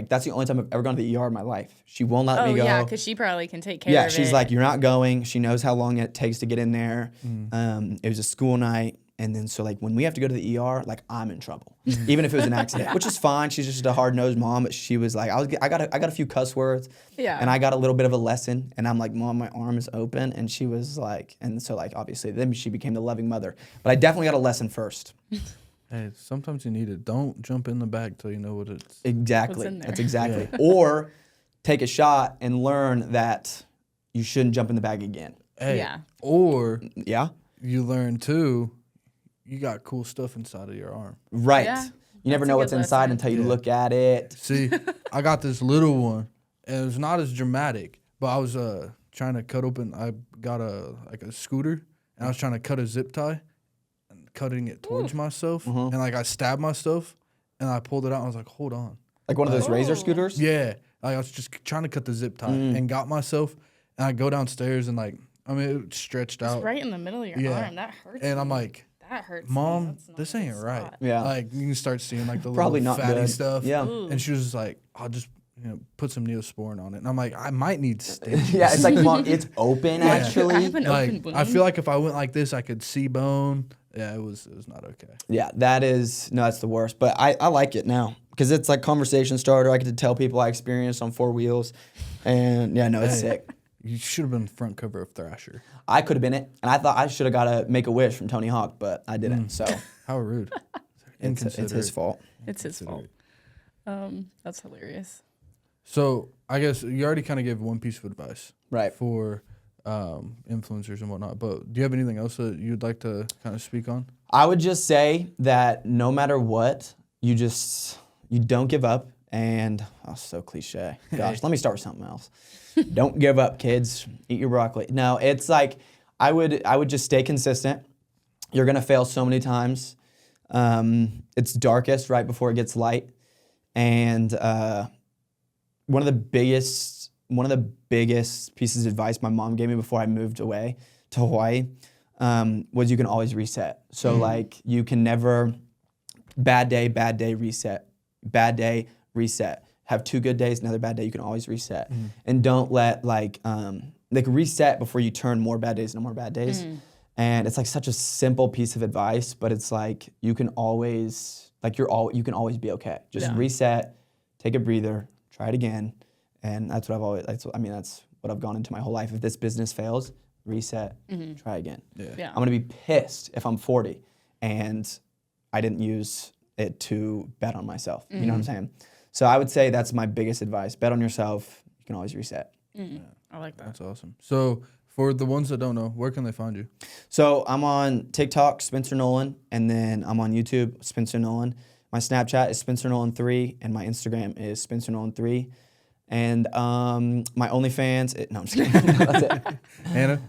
that's the only time I've ever gone to the ER in my life. She will not let me go. Oh, yeah, because she probably can take care Yeah, of it. she's like, you're not going. She knows how long it takes to get in there. It was a school night. And then so like when we have to go to the ER, like I'm in trouble, even if it was an accident, which is fine. She's just a hard-nosed mom, but she was like, I got a few cuss words, and I got a little bit of a lesson, and I'm like, Mom, my arm is open, and she was like, and so like obviously then she became the loving mother, but I definitely got a lesson first. Hey, sometimes you need it. Don't jump in the bag till you know what it's. Exactly, What's in there. that's exactly. Or take a shot and learn that you shouldn't jump in the bag again. Hey, Yeah. Or Yeah. you learn too. You got cool stuff inside of your arm. Right. Yeah, You never that's a know what's good inside lesson. until you look at it. See, I got this little one, and it was not as dramatic. But I was trying to cut open. I got a scooter, and I was trying to cut a zip tie, and cutting it towards myself, and like I stabbed myself, and I pulled it out. And I was like, hold on. Like one of those razor scooters? Yeah, like I was just trying to cut the zip tie and got myself, and I go downstairs and like it stretched out, It's right in the middle of your Yeah. arm. That hurts. and I'm me. like, that hurts. me. Mom, That's not this a good ain't right. spot. Yeah. Like you can start seeing like the Probably little not fatty good. stuff. Yeah. Ooh. And she was just like, I'll just put some Neosporin on it. And I'm like, I might need stitches. Yeah, it's like, Mom, it's open I actually. have an Like open wound. I feel like if I went like this, I could see bone. Yeah, it was not okay. Yeah, that's the worst. But I like it now because it's like conversation starter. I get to tell people I experienced on 4 wheels. And yeah, no, it's Hey. sick. You should have been front cover of Thrasher. I could have been it. And I thought I should have got a Make-A-Wish from Tony Hawk, but I didn't. So How rude. it's his Inconsiderate. fault. It's his fault. That's hilarious. So I guess you already kind of gave one piece of advice, Right. for influencers and whatnot. But do you have anything else that you'd like to kind of speak on? I would just say that no matter what, you don't give up. And so cliche. Gosh, let me start with something else. Don't give up, kids. Eat your broccoli. No, it's like I would just stay consistent. You're gonna fail so many times. It's darkest right before it gets light. And one of the biggest pieces of advice my mom gave me before I moved away to Hawaii was you can always reset. So like you can never bad day, reset. Bad day, reset. Have 2 good days, another bad day, you can always reset. And don't let like reset before you turn more bad days into more bad days. And it's like such a simple piece of advice, but it's like you can always you can always be okay. Just reset, take a breather, try it again. And that's what that's what I've gone into my whole life. If this business fails, reset, try again. Yeah. I'm gonna be pissed if I'm 40 and I didn't use it to bet on myself. You know what I'm saying? So I would say that's my biggest advice. Bet on yourself. You can always reset. I like that. That's awesome. So for the ones that don't know, where can they find you? So I'm on TikTok, Spencer Nolan, and then I'm on YouTube, Spencer Nolan. My Snapchat is Spencer Nolan 3, and my Instagram is Spencer Nolan 3. And my OnlyFans, no, I'm just kidding. That's it. Hannah?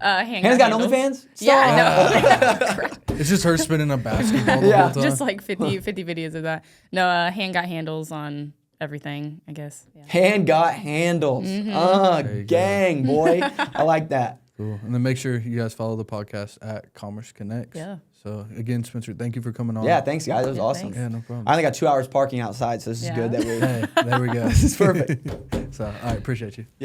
Hannah's got an handles. OnlyFans? Yeah, It's just her spinning a basketball the Yeah. whole time. just like 50 videos of that. No, hand got handles on everything, I guess. Yeah. Hand got handles. you go. Gang, boy. I like that. Cool. And then make sure you guys follow the podcast at Commerce Connects. Yeah. So again, Spencer, thank you for coming on. Yeah, thanks, guys. It was Yeah, awesome. thanks. Yeah, no problem. I only got 2 hours parking outside, so this is Yeah. good that we. Hey, there we go. This is perfect. So, all right, appreciate you.